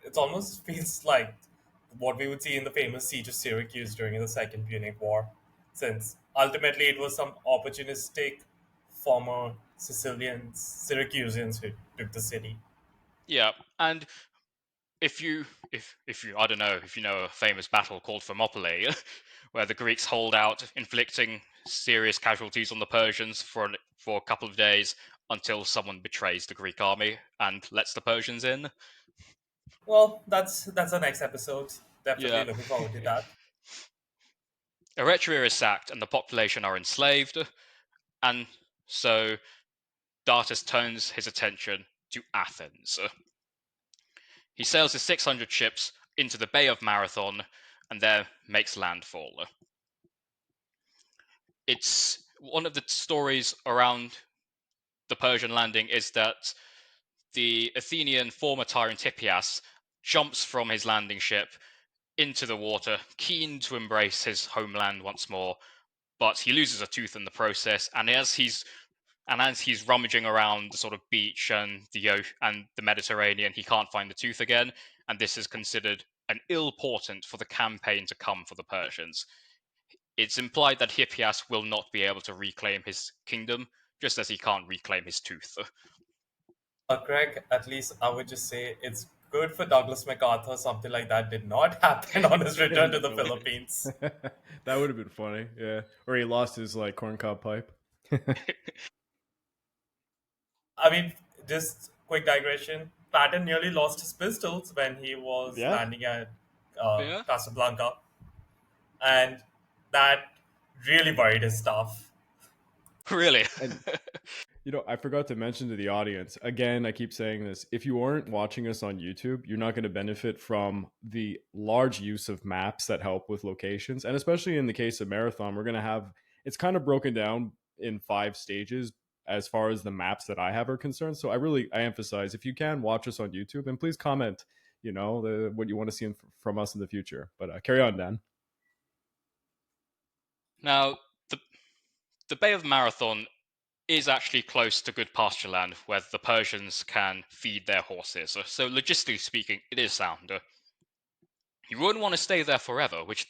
it almost feels like what we would see in the famous siege of Syracuse during the Second Punic War, since ultimately it was some opportunistic former Sicilians, Syracusans who took the city. Yeah, and if you I don't know if you know a famous battle called Thermopylae, where the Greeks hold out, inflicting serious casualties on the Persians for a couple of days until someone betrays the Greek army and lets the Persians in. Well, that's the next episode. Definitely Yeah. looking forward to that. Eretria is sacked and the population are enslaved, and so Datis turns his attention to Athens. He sails his 600 ships into the Bay of Marathon and there makes landfall. It's one of the stories around the Persian landing is that the Athenian former tyrant Hippias jumps from his landing ship into the water, keen to embrace his homeland once more, but he loses a tooth in the process. And as he's rummaging around the sort of beach and the Mediterranean, he can't find the tooth again, and this is considered an ill portent for the campaign to come for the Persians. It's implied that Hippias will not be able to reclaim his kingdom, just as he can't reclaim his tooth. Greg, at least I would just say it's good for Douglas MacArthur. Something like that did not happen on his return to the No. Philippines. That would have been funny, yeah. Or he lost his like corncob pipe. I mean, just quick digression. Patton nearly lost his pistols when he was Yeah. landing at Yeah, Casablanca, and that really worried his staff. really. And I forgot to mention to the audience again. I keep saying this. If you aren't watching us on YouTube, you're not going to benefit from the large use of maps that help with locations. And especially in the case of Marathon, we're going to have it's kind of broken down in 5 stages as far as the maps that I have are concerned. So I emphasize if you can watch us on YouTube and please comment, what you want to see from us in the future. But carry on, Dan. Now, the the Bay of Marathon is actually close to good pasture land where the Persians can feed their horses. So logistically speaking, it is sound. You wouldn't want to stay there forever, which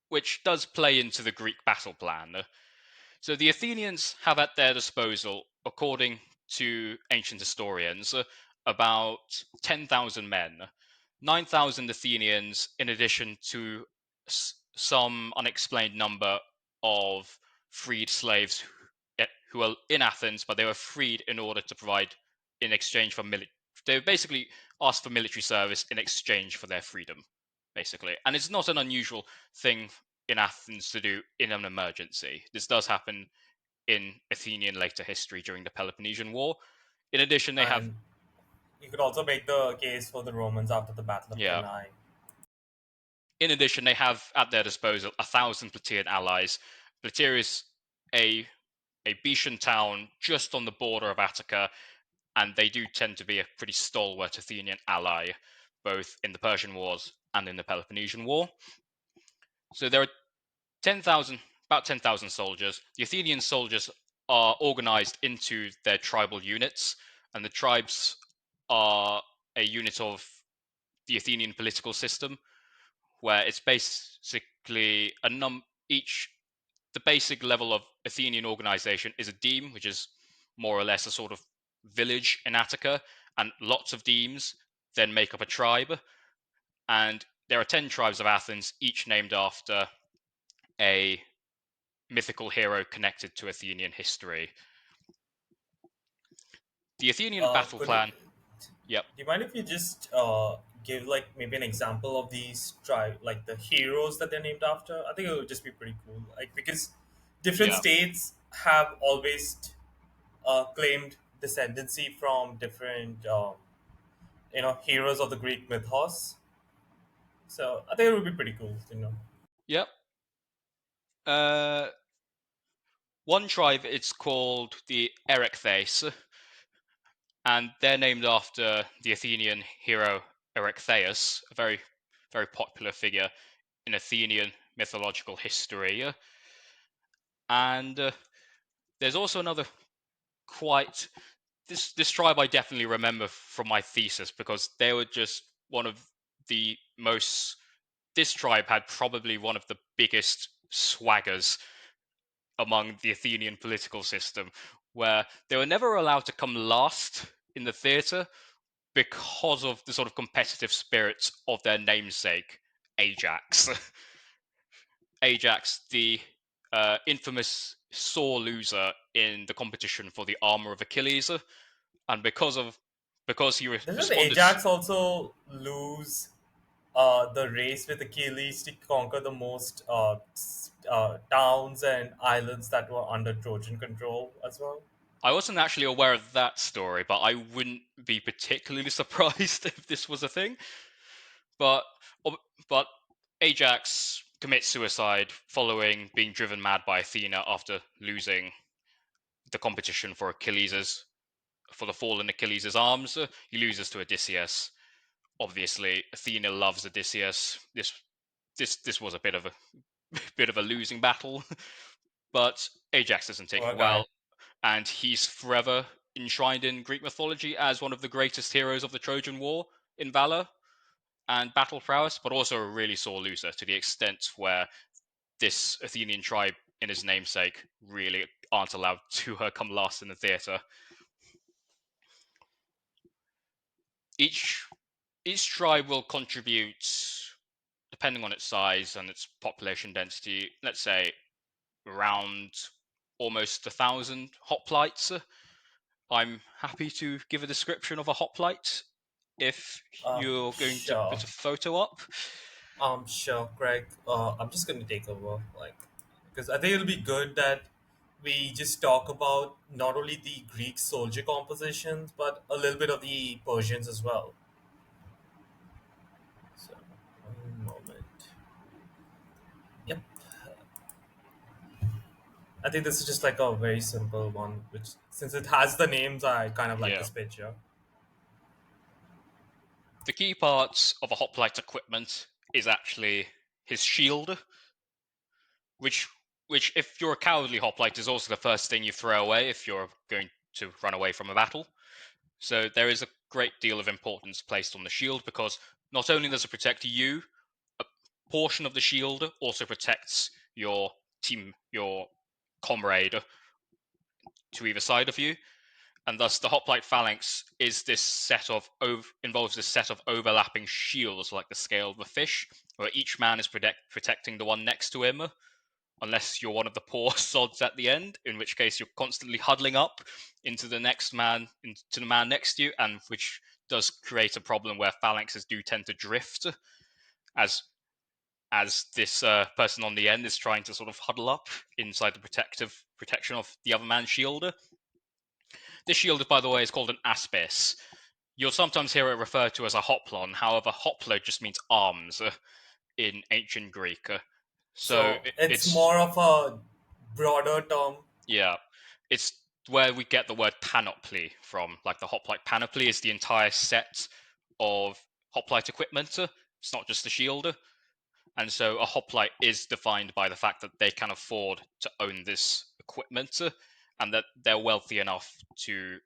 which does play into the Greek battle plan. So the Athenians have at their disposal, according to ancient historians, about 10,000 men, 9,000 Athenians, in addition to some unexplained number of freed slaves who are in Athens, but they were freed in order to provide in exchange for military. They basically asked for military service in exchange for their freedom, basically. And it's not an unusual thing in Athens to do in an emergency. This does happen in Athenian later history during the Peloponnesian War. In addition, they have, And you could also make the case for the Romans after the Battle of yeah, Cannae. in addition, they have at their disposal 1,000 Plataean allies. Plataea is a a Betian town just on the border of Attica, and they do tend to be a pretty stalwart Athenian ally, both in the Persian Wars and in the Peloponnesian War. So there are 10,000, about 10,000 soldiers. The Athenian soldiers are organized into their tribal units, and the tribes are a unit of the Athenian political system, where it's basically each the basic level of Athenian organization is a deme, which is more or less a sort of village in Attica, and lots of demes then make up a tribe. And there are 10 tribes of Athens, each named after a mythical hero connected to Athenian history. The Athenian battle Could you plan. Yep. Do you mind if you just give like maybe an example of these like the heroes that they're named after? I think it would just be pretty cool. Like because different Yeah. states have always claimed descendancy from different heroes of the Greek mythos. So I think it would be pretty cool. Yep. Uh, one tribe it's called the Erecthaes, and they're named after the Athenian hero Erechtheus, a very popular figure in Athenian mythological history. And there's also another quite this tribe I definitely remember from my thesis, because they were just one of the most. This tribe had probably one of the biggest swaggers among the Athenian political system, where they were never allowed to come last in the theatre because of the sort of competitive spirit of their namesake, Ajax. Ajax, the infamous sore loser in the competition for the armor of Achilles, and because he Doesn't responded. Ajax also lose the race with Achilles to conquer the most towns and islands that were under Trojan control as well? I wasn't actually aware of that story, but I wouldn't be particularly surprised if this was a thing. But but Ajax commits suicide following being driven mad by Athena after losing the competition for the fallen Achilles' arms. He loses to Odysseus. Obviously, Athena loves Odysseus. This was a bit of a bit of a losing battle, but Ajax doesn't take Poor it guy. well, and he's forever enshrined in Greek mythology as one of the greatest heroes of the Trojan War in valor and battle prowess, but also a really sore loser, to the extent where this Athenian tribe in his namesake really aren't allowed to come last in the theatre. Each each tribe will contribute, depending on its size and its population density, let's say around almost 1,000 hoplites. I'm happy to give a description of a hoplite if you're going to Sure. put a photo up. Sure, Greg. I'm just gonna take over, like, because I think it'll be good that we just talk about not only the Greek soldier compositions, but a little bit of the Persians as well. So, one moment. Yep. I think this is just like a very simple one, which since it has the names, I kind of like Yeah. this picture. The key parts of a hoplite equipment is actually his shield, which if you're a cowardly hoplite is also the first thing you throw away if you're going to run away from a battle. So there is a great deal of importance placed on the shield, because not only does it protect you, a portion of the shield also protects your team, your comrade to either side of you, and thus the hoplite phalanx is involves this set of overlapping shields like the scale of a fish, where each man is protecting the one next to him, unless you're one of the poor sods at the end, in which case you're constantly huddling up into the man next to you, and which does create a problem where phalanxes do tend to drift as this person on the end is trying to sort of huddle up inside the protection of the other man's shield. This shield, by the way, is called an aspis. You'll sometimes hear it referred to as a hoplon. However, hoplo just means arms in ancient Greek. So So it's it's more of a broader term. Yeah, it's where we get the word panoply from. Like the hoplite panoply is the entire set of hoplite equipment. It's not just the shield. And so a hoplite is defined by the fact that they can afford to own this equipment, and that they're wealthy enough to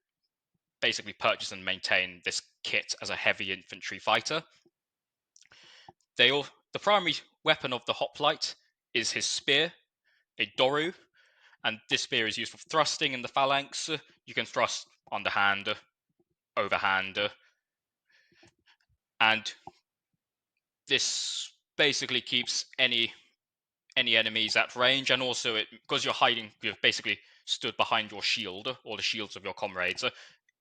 basically purchase and maintain this kit as a heavy infantry fighter. The primary weapon of the hoplite is his spear, a doru, and this spear is used for thrusting in the phalanx. You can thrust underhand, overhand, and this basically keeps any enemies at range, and also because you've basically stood behind your shield or the shields of your comrades.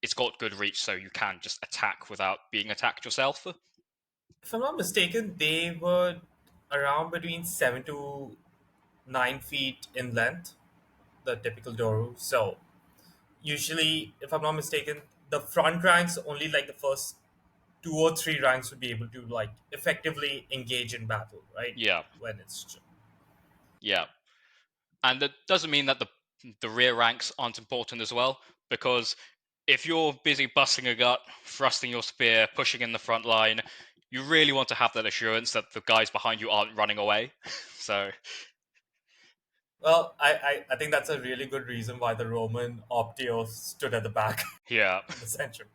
It's got good reach, so you can just attack without being attacked yourself. If I'm not mistaken, they were around between 7 to 9 feet in length, the typical Doru. So usually, if I'm not mistaken, the front ranks only like the first 2 or 3 ranks would be able to like effectively engage in battle, right? Yeah, When it's yeah, and that doesn't mean that the rear ranks aren't important as well, because if you're busy busting a gut, thrusting your spear, pushing in the front line, you really want to have that assurance that the guys behind you aren't running away. So Well, I think that's a really good reason why the Roman optio stood at the back Yeah. in the center.